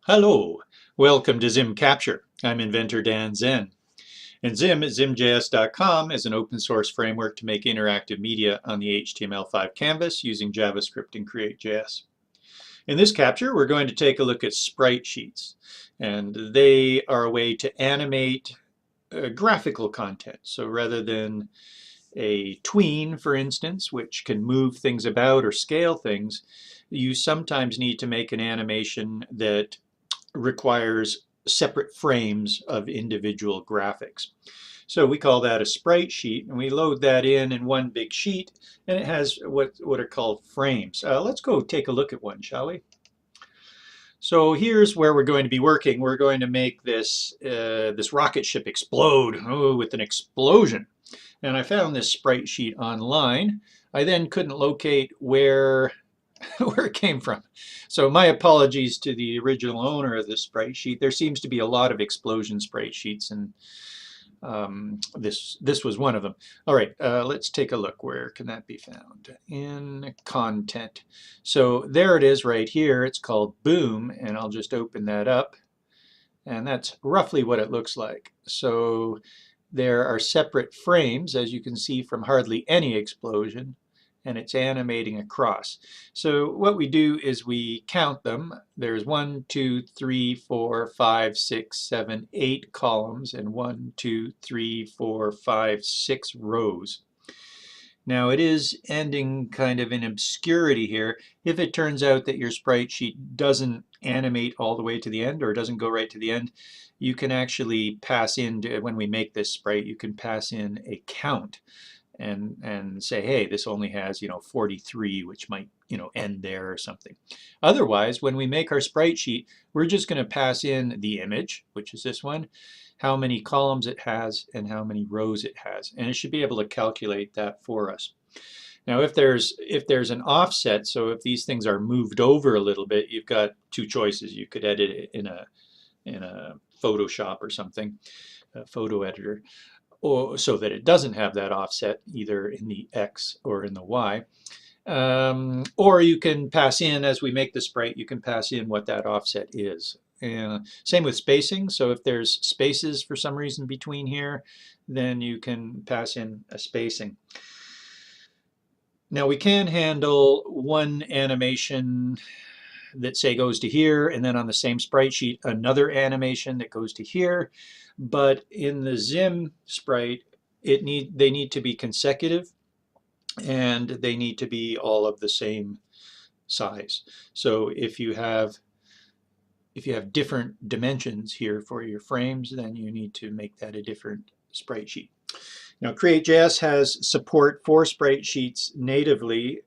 Hello, welcome to ZIM Capture. I'm inventor Dan Zen. And ZIM at ZIMJS.com is an open source framework to make interactive media on the HTML5 canvas using JavaScript and Create.js. In this capture, we're going to take a look at sprite sheets. And they are a way to animate graphical content. So rather than a tween, for instance, which can move things about or scale things, you sometimes need to make an animation that requires separate frames of individual graphics. So we call that a sprite sheet, and we load that in one big sheet, and it has what are called frames. Let's go take a look at one, shall we? So here's where we're going to be working. We're going to make this rocket ship explode with an explosion. And I found this sprite sheet online. I then couldn't locate where it came from. So my apologies to the original owner of this sprite sheet. There seems to be a lot of explosion sprite sheets, and this was one of them. All right, let's take a look. Where can that be found? In content. So there it is right here. It's called Boom, and I'll just open that up. And that's roughly what it looks like. So there are separate frames, as you can see from hardly any explosion, and it's animating across. So what we do is we count them. There's 1, 2, 3, 4, 5, 6, 7, 8 columns and 1, 2, 3, 4, 5, 6 rows. Now it is ending kind of in obscurity here. If it turns out that your sprite sheet doesn't animate all the way to the end or doesn't go right to the end, you can actually pass in, when we make this sprite, you can pass in a count and say, hey, this only has 43, which might end there or something. Otherwise, when we make our sprite sheet, we're just going to pass in the image, which is this one, how many columns it has, and how many rows it has, and it should be able to calculate that for us. Now, if there's an offset, so if these things are moved over a little bit, you've got two choices. You could edit it in a Photoshop or something, a photo editor, or so that it doesn't have that offset either in the X or in the Y. Or you can pass in, as we make the sprite, you can pass in what that offset is. Same with spacing. So if there's spaces for some reason between here, then you can pass in a spacing. Now we can handle one animation that say goes to here, and then on the same sprite sheet another animation that goes to here. But in the ZIM sprite, they need to be consecutive, and they need to be all of the same size. So if you have different dimensions here for your frames, then you need to make that a different sprite sheet. Now Create.js has support for sprite sheets natively,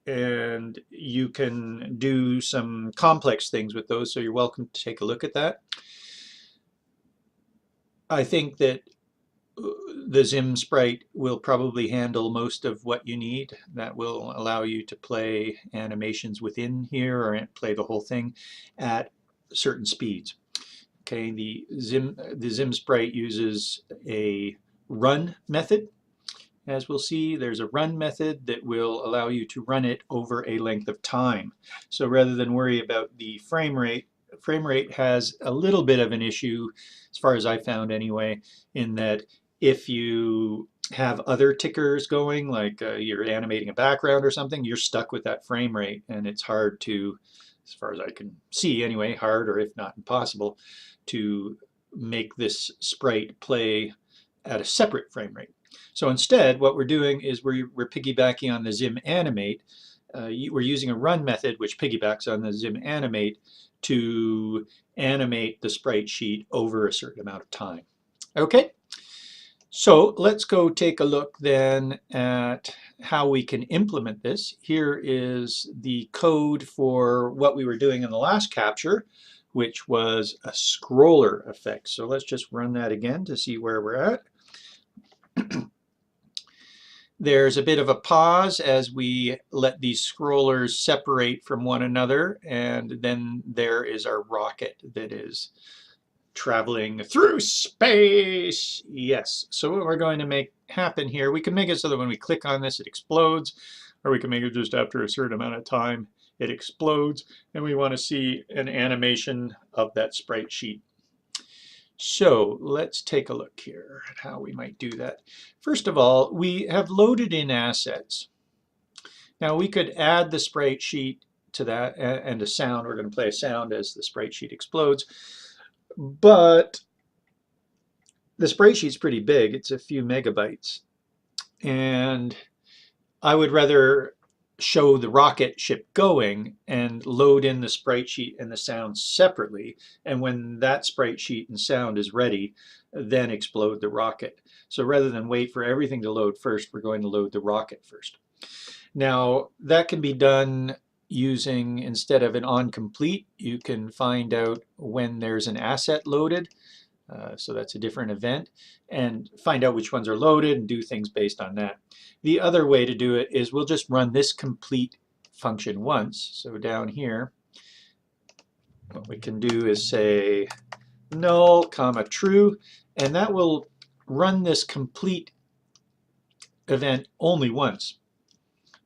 and you can do some complex things with those, so you're welcome to take a look at that. I think that the ZIM sprite will probably handle most of what you need. That will allow you to play animations within here or play the whole thing at certain speeds. Okay, the ZIM sprite uses a run method. As we'll see, there's a run method that will allow you to run it over a length of time. So rather than worry about the frame rate has a little bit of an issue, as far as I found anyway, in that if you have other tickers going, like you're animating a background or something, you're stuck with that frame rate, and it's hard to, as far as I can see anyway, hard or if not impossible, to make this sprite play at a separate frame rate. So instead, what we're doing is we're piggybacking on the ZIM.animate. We're using a run method which piggybacks on the ZIM.animate to animate the sprite sheet over a certain amount of time. Okay, so let's go take a look then at how we can implement this. Here is the code for what we were doing in the last capture, which was a scroller effect. So let's just run that again to see where we're at. There's a bit of a pause as we let these scrollers separate from one another, and then there is our rocket that is traveling through space. Yes, so what we're going to make happen here, we can make it so that when we click on this it explodes, or we can make it just after a certain amount of time it explodes, and we want to see an animation of that sprite sheet. So let's take a look here at how we might do that. First of all, we have loaded in assets. Now we could add the sprite sheet to that and a sound. We're going to play a sound as the sprite sheet explodes. But the sprite sheet's pretty big. It's a few megabytes. And I would rather show the rocket ship going and load in the sprite sheet and the sound separately. And when that sprite sheet and sound is ready, then explode the rocket. So rather than wait for everything to load first, we're going to load the rocket first. Now that can be done using, instead of an onComplete, you can find out when there's an asset loaded. So that's a different event, and find out which ones are loaded and do things based on that. The other way to do it is we'll just run this complete function once. So down here, what we can do is say null, comma, true, and that will run this complete event only once.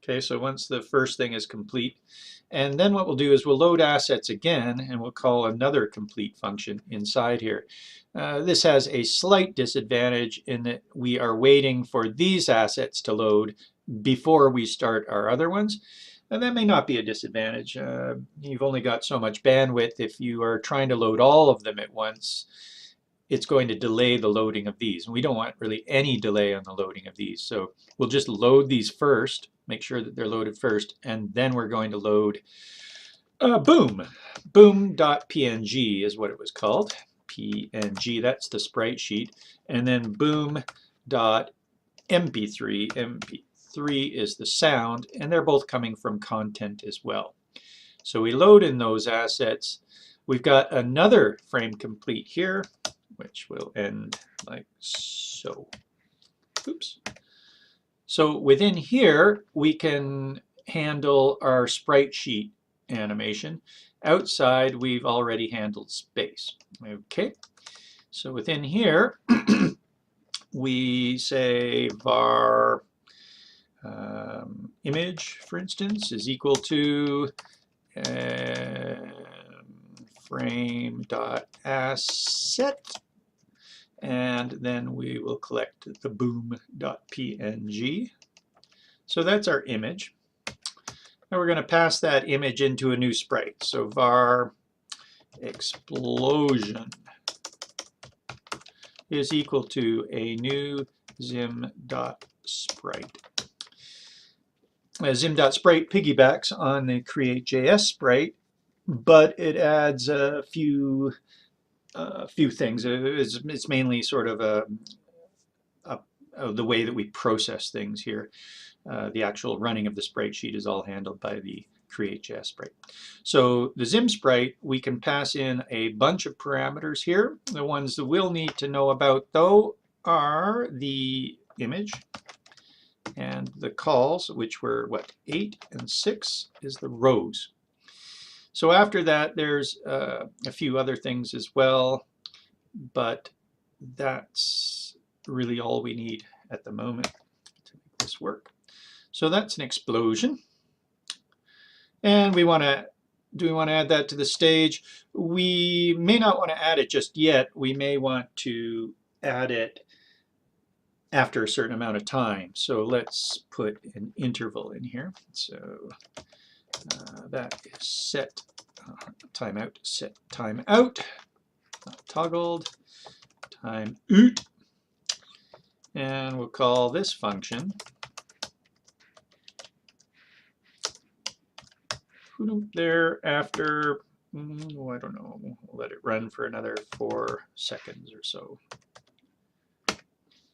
Okay, so once the first thing is complete, and then what we'll do is we'll load assets again, and we'll call another complete function inside here. This has a slight disadvantage in that we are waiting for these assets to load before we start our other ones. And that may not be a disadvantage. You've only got so much bandwidth. If you are trying to load all of them at once, it's going to delay the loading of these. And we don't want really any delay on the loading of these. So we'll just load these first, make sure that they're loaded first, and then we're going to load boom. Boom.png is what it was called. PNG, that's the sprite sheet. And then boom.mp3. MP3 is the sound, and they're both coming from content as well. So we load in those assets. We've got another frame complete here, which will end like so. Oops. So within here, we can handle our sprite sheet animation. Outside, we've already handled space. Okay. So within here, we say var image, for instance, is equal to frame.asset. And then we will collect the boom.png. So that's our image. Now we're going to pass that image into a new sprite. So var explosion is equal to a new ZIM.sprite. ZIM.sprite piggybacks on the create.js sprite, but it adds a few things. It's mainly sort of the way that we process things here. The actual running of the sprite sheet is all handled by the create.js sprite. So the ZIM sprite, we can pass in a bunch of parameters here. The ones that we'll need to know about, though, are the image and the calls, which were, what, 8 and 6 is the rows. So after that, there's a few other things as well, but that's really all we need at the moment to make this work. So that's an explosion. And we want to, do we want to add that to the stage? We may not want to add it just yet. We may want to add it after a certain amount of time. So let's put an interval in here. So that is set timeout, set timeout, not toggled, timeout. And we'll call this function there after, oh, I don't know, we'll let it run for another 4 seconds or so.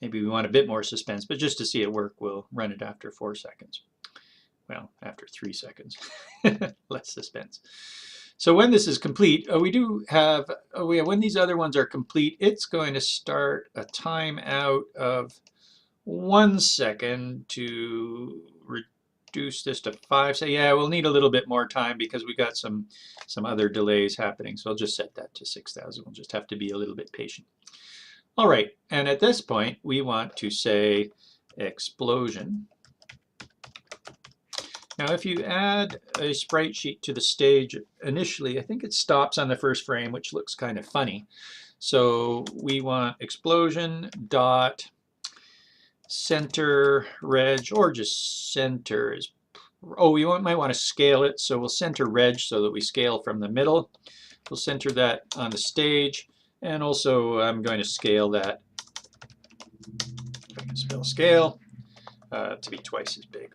Maybe we want a bit more suspense, but just to see it work, we'll run it after 4 seconds. Well, after 3 seconds, less suspense. So when this is complete, we do have, when these other ones are complete, it's going to start a timeout of 1 second to reduce this to 5. So yeah, we'll need a little bit more time because we got some other delays happening. So I'll just set that to 6,000. We'll just have to be a little bit patient. All right, and at this point, we want to say explosion Now if you add a sprite sheet to the stage initially, I think it stops on the first frame, which looks kind of funny. So we want explosion dot center reg, or just center is, oh, we might want to scale it, so we'll center reg so that we scale from the middle. We'll center that on the stage, and also I'm going to scale that, if I can spell scale, to be twice as big.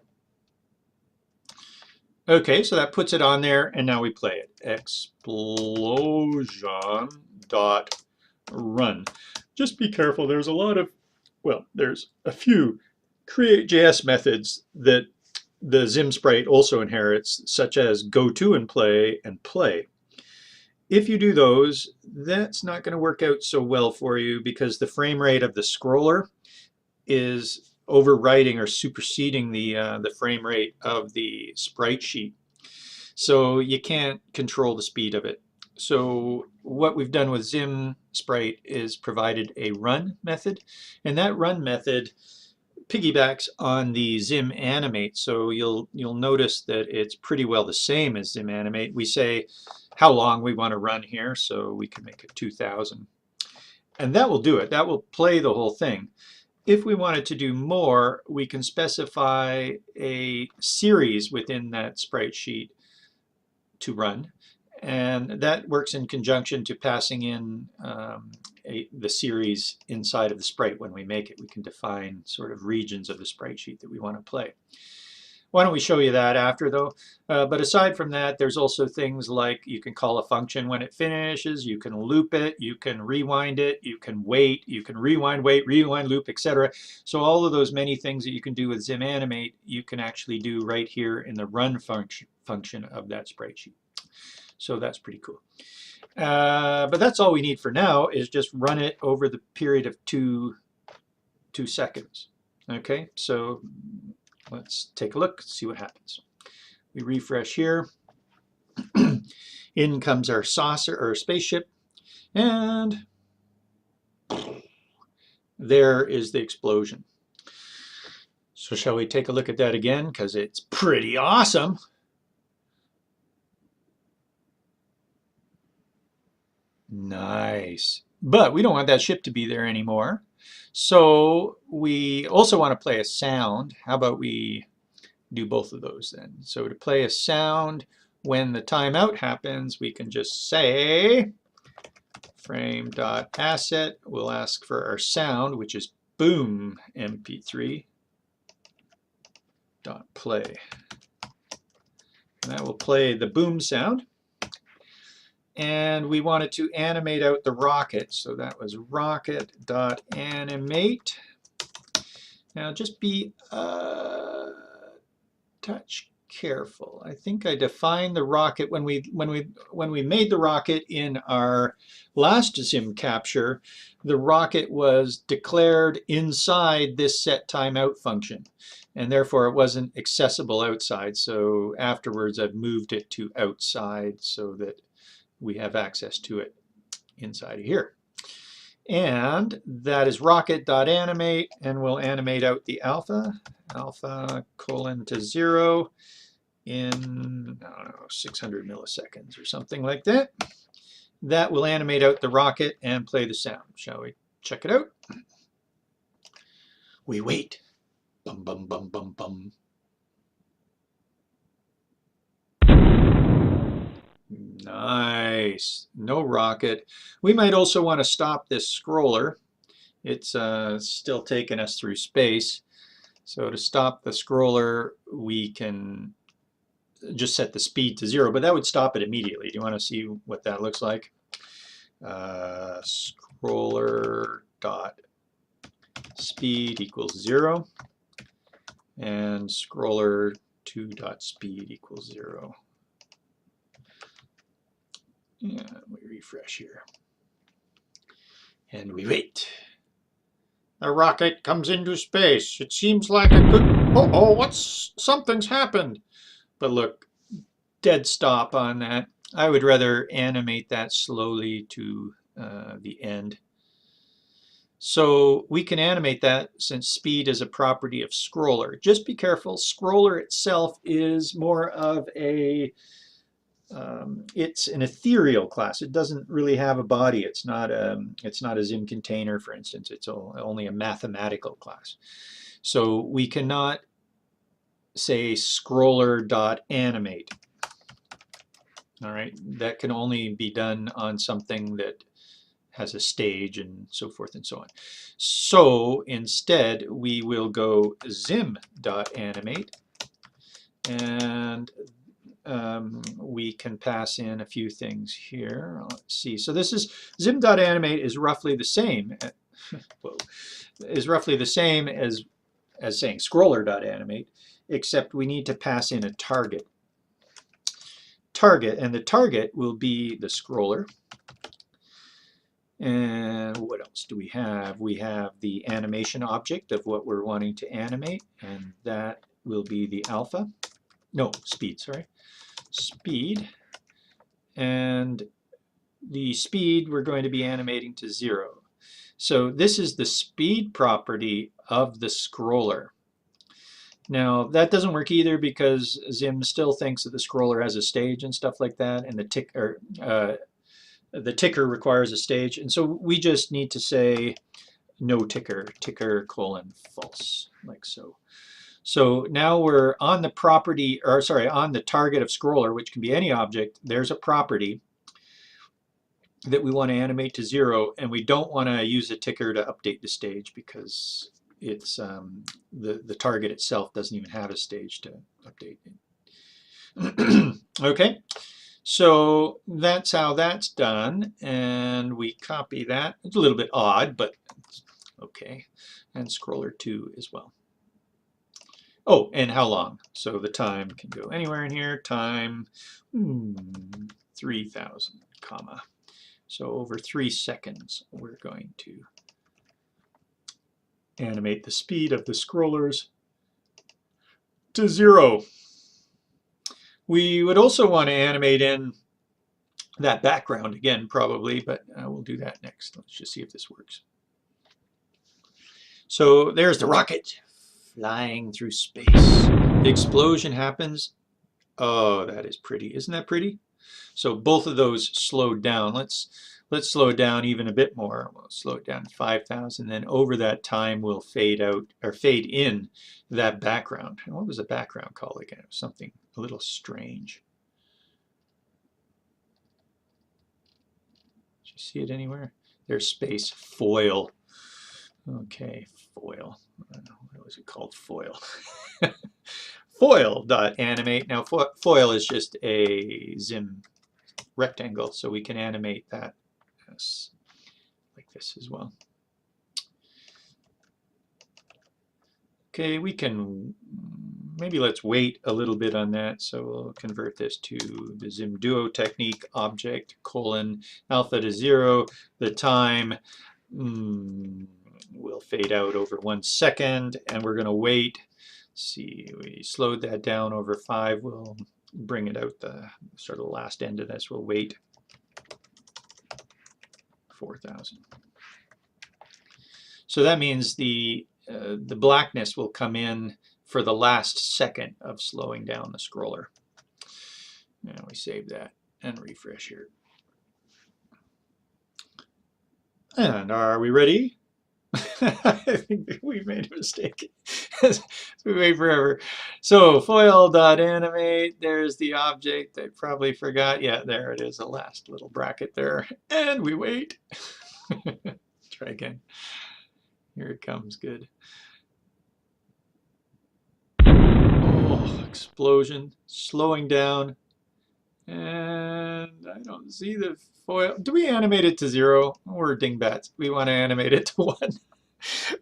Okay, so that puts it on there, and now we play it. Explosion dot run. Just be careful, there's a lot of, well, there's a few create.js methods that the ZIM sprite also inherits, such as goTo and play. If you do those, that's not going to work out so well for you because the frame rate of the scroller is overriding or superseding the frame rate of the sprite sheet. So you can't control the speed of it. So what we've done with ZIM Sprite is provided a run method, and that run method piggybacks on the ZIM.animate. So you'll notice that it's pretty well the same as ZIM.animate. We say how long we want to run here, so we can make it 2000. And that will do it. That will play the whole thing. If we wanted to do more, we can specify a series within that sprite sheet to run. And that works in conjunction to passing in the series inside of the sprite when we make it. We can define sort of regions of the sprite sheet that we want to play. Why don't we show you that after, though? But aside from that, there's also things like you can call a function when it finishes, you can loop it, you can rewind it, you can wait, you can rewind, wait, rewind, loop, etc. So all of those many things that you can do with ZIM.animate, you can actually do right here in the run function of that sprite sheet. So that's pretty cool. But that's all we need for now, is just run it over the period of two seconds. Okay, so let's take a look, see what happens. We refresh here. In comes our saucer or spaceship, and there is the explosion. So shall we take a look at that again, because it's pretty awesome. Nice. But we don't want that ship to be there anymore. So we also want to play a sound. How about we do both of those then? So to play a sound, when the timeout happens, we can just say frame.asset. We'll ask for our sound, which is boom mp3 dot play. And that will play the boom sound. And we wanted to animate out the rocket, so that was rocket.animate. Now just be touch careful. I think I defined the rocket when we made the rocket in our last ZIM capture. The rocket was declared inside this set timeout function, and therefore it wasn't accessible outside. So afterwards I've moved it to outside so that we have access to it inside of here. And that is rocket.animate, and we'll animate out the alpha colon to 0 in, I don't know, 600 milliseconds or something like that. That will animate out the rocket and play the sound. Shall we check it out? We wait. Bum, bum, bum, bum, bum. Nice. No rocket. We might also want to stop this scroller. It's still taking us through space. So to stop the scroller, we can just set the speed to 0, but that would stop it immediately. Do you want to see what that looks like? Scroller dot speed equals 0, and scroller 2 dot speed equals 0. And we refresh here. And we wait. The rocket comes into space. It seems like a good... Oh, something's happened. But look, dead stop on that. I would rather animate that slowly to the end. So we can animate that since speed is a property of scroller. Just be careful, scroller itself is more of a it's an ethereal class. It doesn't really have a body. It's not a ZIM container, for instance. It's only a mathematical class. So we cannot say scroller.animate. All right, that can only be done on something that has a stage and so forth and so on. So instead, we will go ZIM.animate, and we can pass in a few things here. Let's see. So this is ZIM.animate is roughly the same. Is roughly the same as saying scroller.animate, except we need to pass in a target. And the target will be the scroller. And what else do we have? We have the animation object of what we're wanting to animate, and that will be the alpha. No, speed, sorry. Speed. And the speed we're going to be animating to 0. So this is the speed property of the scroller. Now that doesn't work either because ZIM still thinks that the scroller has a stage and stuff like that, and the ticker requires a stage, and so we just need to say no ticker, ticker colon false, like so. So now we're on the property, or sorry, on the target of scroller, which can be any object. There's a property that we want to animate to 0, and we don't want to use a ticker to update the stage because it's the target itself doesn't even have a stage to update it. Okay, so that's how that's done, and we copy that. It's a little bit odd, but it's okay. And scroller 2 as well. Oh, and how long? So the time can go anywhere in here. Time 3,000, comma. So over 3 seconds, we're going to animate the speed of the scrollers to 0. We would also want to animate in that background again, probably, but we'll do that next. Let's just see if this works. So there's the rocket flying through space. The explosion happens. Oh, that is pretty. Isn't that pretty? So both of those slowed down. Let's slow it down even a bit more. We'll slow it down to 5,000. Then over that time, we'll fade out or fade in that background. And what was the background called again? It was something a little strange. Did you see it anywhere? There's space foil. Okay, foil. What was it called? Foil. Foil.animate. Now foil is just a ZIM rectangle, so we can animate that like this as well. Okay, we can, maybe let's wait a little bit on that. So we'll convert this to the ZIM Duo technique, object, colon, alpha to 0. The time will fade out over 1 second, and we're going to wait. See, we slowed that down over 5. We'll bring it out the sort of last end of this. We'll wait 4,000. So that means the blackness will come in for the last second of slowing down the scroller. Now we save that and refresh here. And are we ready? I think we made a mistake. We wait forever. So foil.animate, there's the object. I probably forgot. Yeah, there it is, the last little bracket there. And we wait. Try again. Here it comes. Good. Oh, explosion. Slowing down. And I don't see the foil. Do we animate it to 0? We're dingbats. We want to animate it to 1.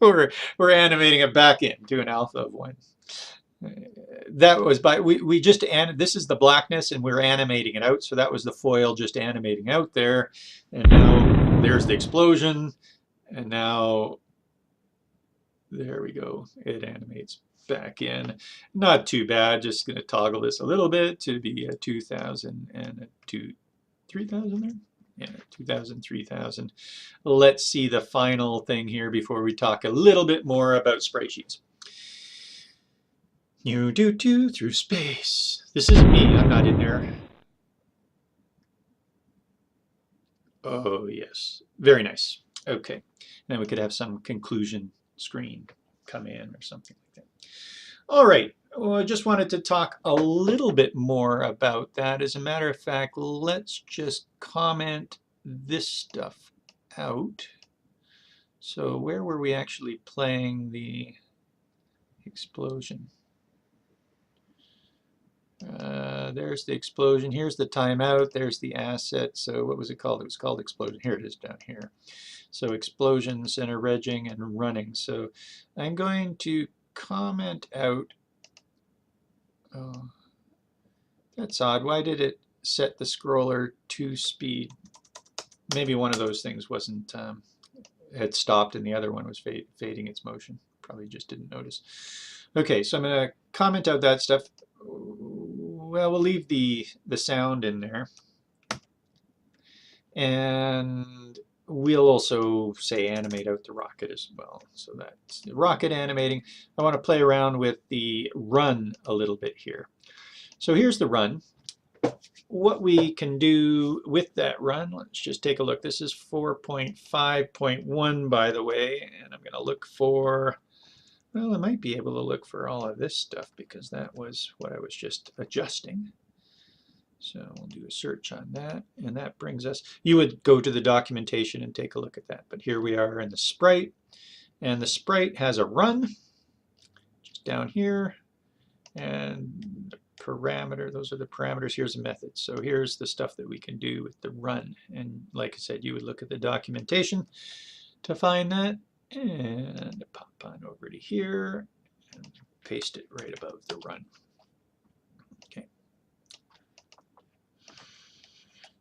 We're animating it back in to an alpha of 1. That was by we just this is the blackness, and we're animating it out. So that was the foil just animating out there, and now there's the explosion, and now there we go. It animates back in. Not too bad. Just going to toggle this a little bit to be a 2,000 and a 3,000 there. Yeah, 2,000, 3,000. Let's see the final thing here before we talk a little bit more about sprite sheets. You do through space. This isn't me, I'm not in there. Oh, yes. Very nice. Okay. Then we could have some conclusion screen come in or something like that. All right. Well, I just wanted to talk a little bit more about that. As a matter of fact, let's just comment this stuff out. So where were we actually playing the explosion? There's the explosion. Here's the timeout. There's the asset. So what was it called? It was called explosion. Here it is down here. So explosion, center regging, and running. So I'm going to comment out. Oh, that's odd. Why did it set the scroller to speed? Maybe one of those things wasn't had stopped and the other one was fading its motion. Probably just didn't notice. Okay, so I'm going to comment out that stuff. Well, we'll leave the sound in there. And we'll also say animate out the rocket as well. So that's the rocket animating. I want to play around with the run a little bit here. So here's the run. What we can do with that run, let's just take a look. This is 4.5.1, by the way, and I'm going to look for, well, I might be able to look for all of this stuff because that was what I was just adjusting. So we'll do a search on that, and that brings us, you would go to the documentation and take a look at that. But here we are in the sprite, and the sprite has a run, just down here, and the parameter, those are the parameters. Here's a method. So here's the stuff that we can do with the run. And like I said, you would look at the documentation to find that, and pop on over to here, and paste it right above the run. Okay.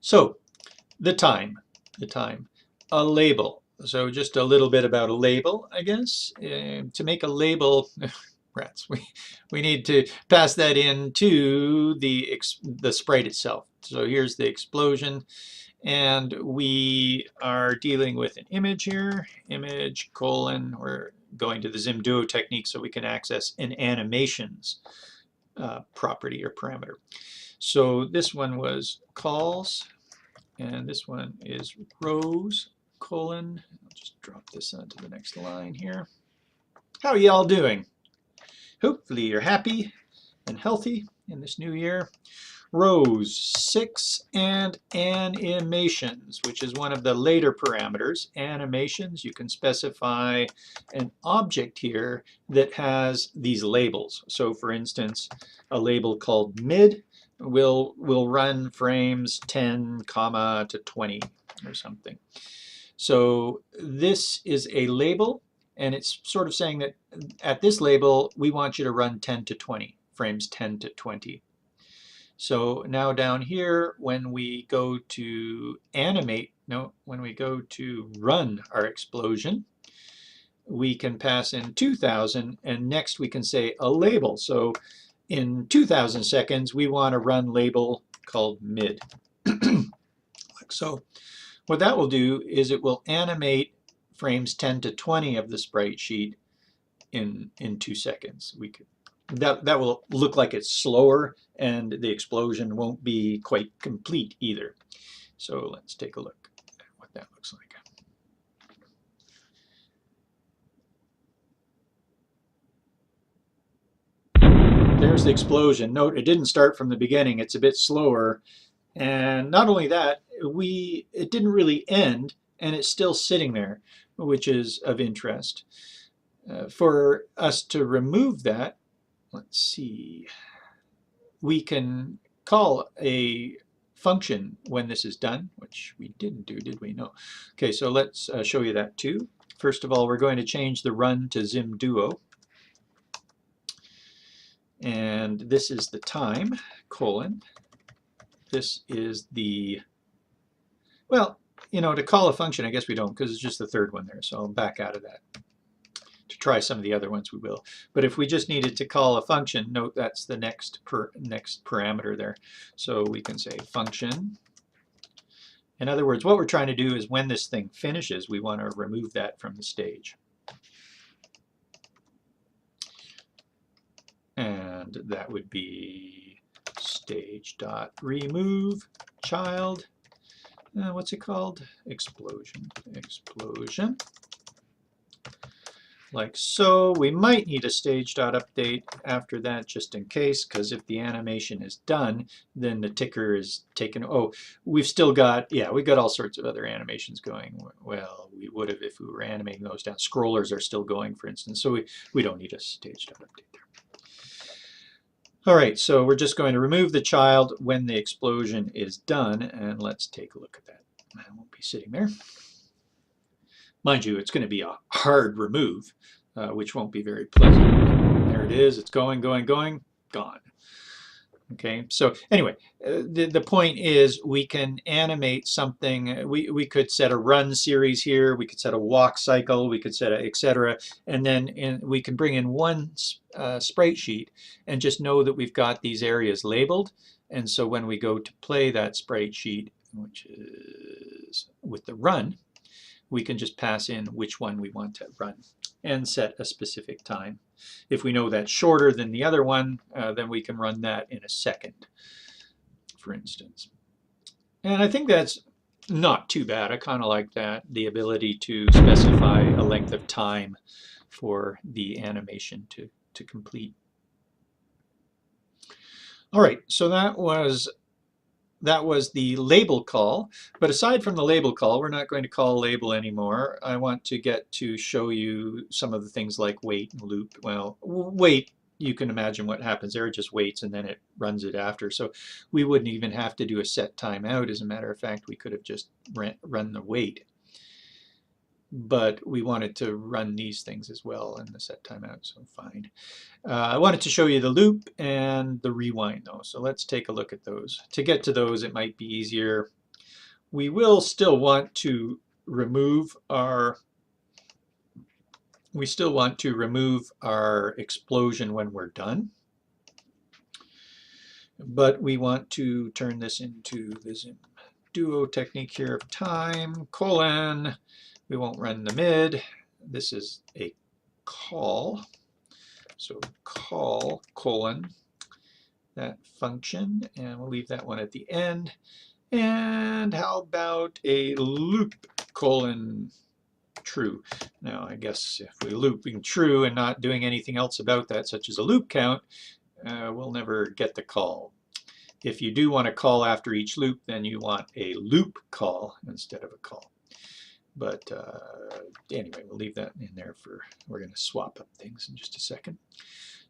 So the time, a label. So just a little bit about a label, I guess. To make a label, rats, we need to pass that into the sprite itself. So here's the explosion, and we are dealing with an image here, image colon, we're going to the ZIM DUO technique so we can access an animations property or parameter. So this one was calls, and this one is rows, colon. I'll just drop this onto the next line here. How are y'all doing? Hopefully you're happy and healthy in this new year. Rows 6 and animations, which is one of the later parameters. Animations, you can specify an object here that has these labels. So for instance, a label called mid will run frames 10, to 20 or something. So this is a label, and it's sort of saying that at this label, we want you to run 10 to 20, frames 10 to 20. So now down here, when we go to animate, when we go to run our explosion, we can pass in 2000, and next we can say a label. So in 2000 seconds, we want to run label called mid. So what that will do is it will animate frames 10 to 20 of the sprite sheet in 2 seconds. We could, that will look like it's slower, and the explosion won't be quite complete either. So let's take a look at what that looks like. There's the explosion. Note, it didn't start from the beginning. It's a bit slower. And not only that, it didn't really end, and it's still sitting there, which is of interest. For us to remove that, let's see, we can call a function when this is done, which we didn't do, did we? No. Okay, so let's show you that too. First of all, we're going to change the run to ZIM DUO. And this is the time, colon. This is the, well, to call a function, I guess we don't, because it's just the third one there. So I'll back out of that. To try some of the other ones, we will. But if we just needed to call a function, note that's the next parameter there. So we can say function In other words, what we're trying to do is when this thing finishes, we want to remove that from the stage. And that would be stage.removeChild. What's it called? Explosion. Explosion. Like so. We might need a stage.update after that just in case, because if the animation is done, then the ticker is taken. Oh, we've still got, yeah, we've got all sorts of other animations going. Well, we would have if we were animating those down. Scrollers are still going, for instance, so we don't need a stage.update there. All right, so we're just going to remove the child when the explosion is done, and let's take a look at that. I won't be sitting there. Mind you, it's going to be a hard remove, which won't be very pleasant. There it is. It's going, going, going, gone. Okay, so anyway, the point is we can animate something. We could set a run series here. We could set a walk cycle. We could set a etc. And then we can bring in one sprite sheet and just know that we've got these areas labeled. And so when we go to play that sprite sheet, which is with the run, we can just pass in which one we want to run and set a specific time. If we know that's shorter than the other one, then we can run that in a second, for instance. And I think that's not too bad. I kind of like that, the ability to specify a length of time for the animation to complete. All right, so that was the label call. But aside from the label call, we're not going to call label anymore. I want to get to show you some of the things like wait and loop. Well, wait, you can imagine what happens there. It just waits and then it runs it after. So we wouldn't even have to do a set timeout. As a matter of fact, we could have just run the wait. But we wanted to run these things as well in the set timeout, so fine. I wanted to show you the loop and the rewind though, so let's take a look at those. To get to those, it might be easier. We will still want to remove our explosion when we're done. But we want to turn this into the ZIM DUO technique here of time, colon. We won't run the mid. This is a call. So call colon that function, and we'll leave that one at the end. And how about a loop colon true? Now I guess if we're looping true and not doing anything else about that, such as a loop count, we'll never get the call. If you do want to call after each loop, then you want a loop call instead of a call. But anyway, we'll leave that in there we're going to swap up things in just a second.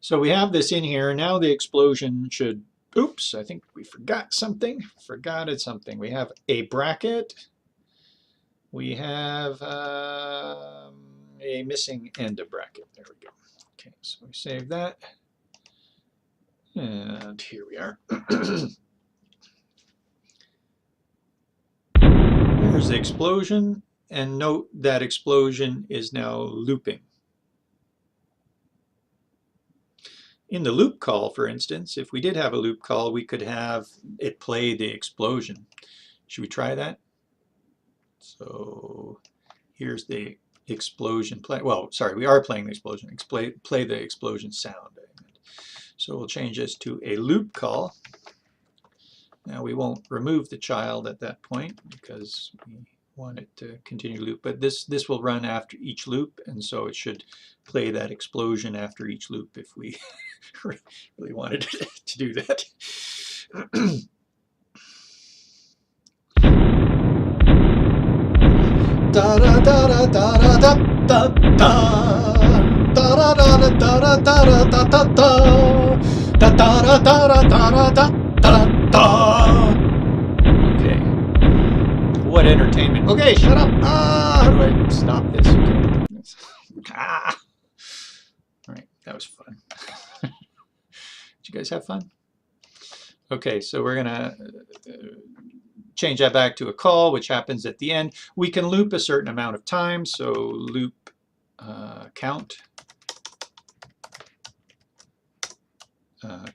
So we have this in here. Now the explosion should, oops, I think we forgot something. Forgotted something. We have a bracket. We have a missing end of bracket. There we go. Okay, so we save that. And here we are. There's the explosion. And note that explosion is now looping. In the loop call, for instance, if we did have a loop call, we could have it play the explosion. Should we try that? So here's the explosion play. Well, sorry, we are playing the explosion. Play the explosion sound. So we'll change this to a loop call. Now we won't remove the child at that point because we want it to continue to loop, but this will run after each loop, and so it should play that explosion after each loop if we really wanted to do that. Da da da da da da da da da da da da da da da da da da. Okay. What entertainment. Okay, shut up. How do I stop this? Okay. All right, that was fun. Did you guys have fun? Okay, so we're going to change that back to a call, which happens at the end. We can loop a certain amount of time, so loop count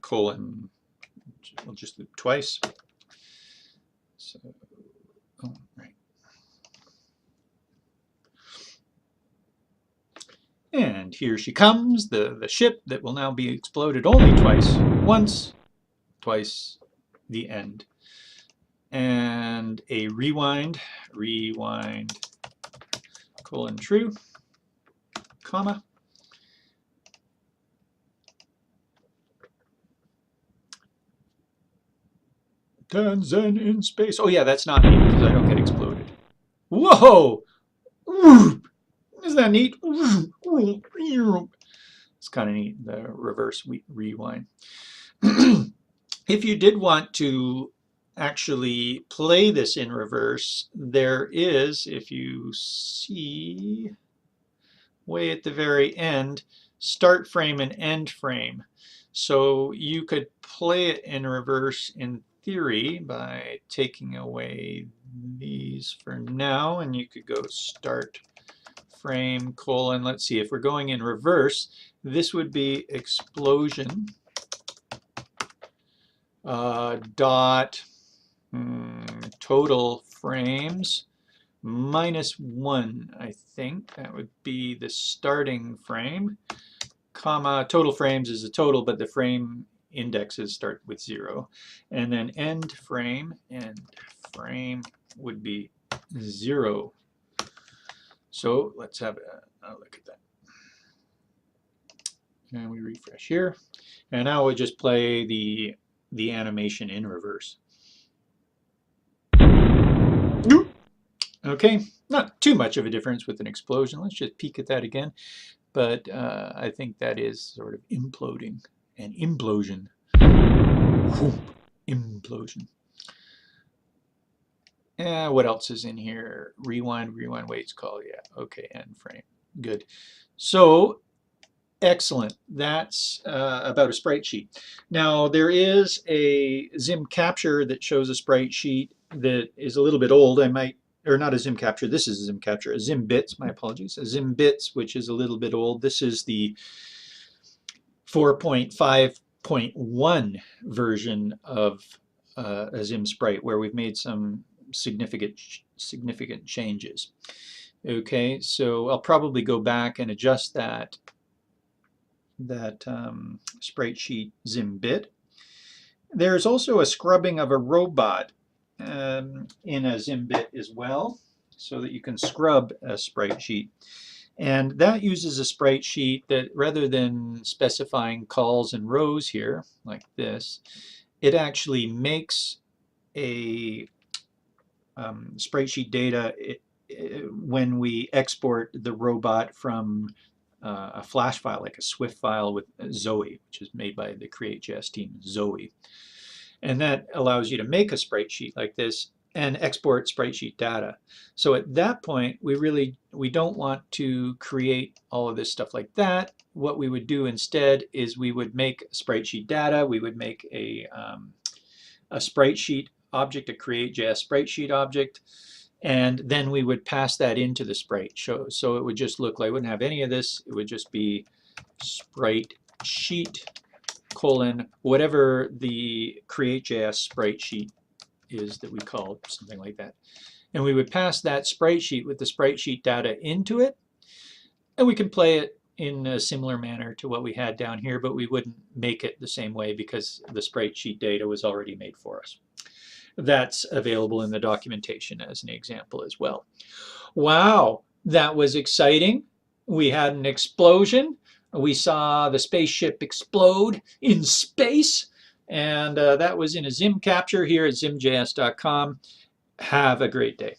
colon, we'll just loop twice. So, And here she comes, the ship that will now be exploded only twice. Once, twice, the end. And a rewind, colon true, comma. Tanzan in space. Oh yeah, that's not neat because I don't get exploded. Whoa! Isn't that neat? It's kind of neat, the reverse rewind. If you did want to actually play this in reverse, there is, if you see way at the very end, start frame and end frame. So you could play it in reverse in theory by taking away these for now, and you could go start frame colon, let's see, if we're going in reverse, this would be explosion dot total frames -1, I think. That would be the starting frame, comma, total frames is the total, but the frame indexes start with 0. And then end frame would be 0. So let's have a look at that. And we refresh here. And now we'll just play the animation in reverse. Okay, not too much of a difference with an explosion. Let's just peek at that again. But I think that is sort of imploding, an implosion. Implosion. What else is in here? Rewind, waits call. Yeah, okay, end frame. Good. So, excellent. That's about a sprite sheet. Now, there is a ZIM capture that shows a sprite sheet that is a little bit old. I might, or not a ZIM capture, this is a ZIM capture, a ZIM bits, my apologies, a ZIM bits, which is a little bit old. This is the 4.5.1 version of a ZIM sprite where we've made some significant changes. Okay, so I'll probably go back and adjust that sprite sheet ZIM bit. There's also a scrubbing of a robot in a ZIM bit as well, so that you can scrub a sprite sheet. And that uses a sprite sheet that, rather than specifying calls and rows here, like this, it actually makes a sprite sheet data when we export the robot from a flash file, like a Swift file with Zoe, which is made by the Create.js team, Zoe. And that allows you to make a sprite sheet like this and export sprite sheet data. So at that point, we don't want to create all of this stuff like that. What we would do instead is we would make sprite sheet data. We would make a sprite sheet object, a Create.js sprite sheet object, and then we would pass that into the sprite. So it would just look like, it wouldn't have any of this. It would just be sprite sheet colon whatever the Create.js sprite sheet is that we call something like that. And we would pass that sprite sheet with the sprite sheet data into it, and we can play it in a similar manner to what we had down here, but we wouldn't make it the same way because the sprite sheet data was already made for us. That's available in the documentation as an example as well. Wow, that was exciting. We had an explosion. We saw the spaceship explode in space, and that was in a ZIM capture here at zimjs.com. Have a great day.